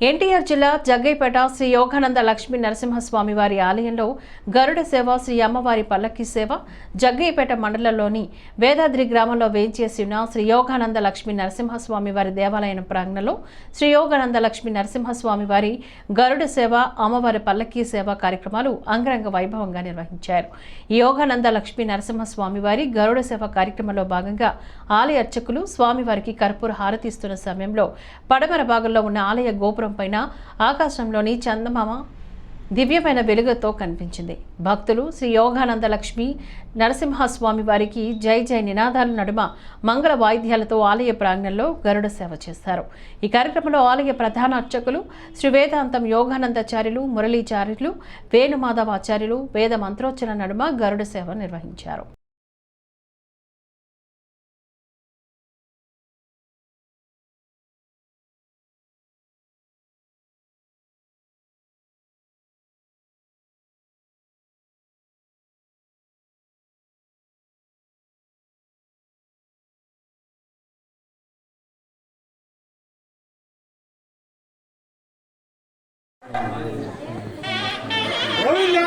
ఎన్టీఆర్ జిల్లా జగ్గైపేట శ్రీ యోగానంద లక్ష్మీ నరసింహస్వామి వారి ఆలయంలో గరుడ సేవ, శ్రీ అమ్మవారి పల్లకి సేవ, జగ్గైపేట మండలంలోని వేదాద్రి గ్రామంలో వేంచేసి ఉన్న శ్రీ యోగానంద లక్ష్మీ నరసింహస్వామి వారి దేవాలయం ప్రాంగణంలో శ్రీ యోగానంద లక్ష్మీ నరసింహస్వామి వారి గరుడ సేవ, అమ్మవారి పల్లకి సేవ కార్యక్రమాలు అంగరంగ వైభవంగా నిర్వహించారు. ఈ యోగానంద లక్ష్మీ నరసింహస్వామి వారి గరుడ సేవ కార్యక్రమంలో భాగంగా ఆలయ అర్చకులు స్వామివారికి కర్పూర హారతిస్తున్న సమయంలో పడమర భాగంలో ఉన్న ఆలయ గోపురం పైన ఆకాశంలోని చందమామ దివ్యమైన వెలుగుతో కనిపించింది. భక్తులు శ్రీ యోగానంద లక్ష్మీ నరసింహస్వామి వారికి జై జై నినాదాల నడుమ మంగళ వాయిద్యాలతో ఆలయ ప్రాంగణంలో గరుడ సేవ చేశారు. ఈ కార్యక్రమంలో ఆలయ ప్రధాన అర్చకులు శ్రీ వేదాంతం యోగానందాచార్యులు, మురళీచార్యులు, వేణుమాధవాచార్యులు వేద మంత్రోచ్చరణ నడుమ గరుడ సేవ నిర్వహించారు. గోవిందా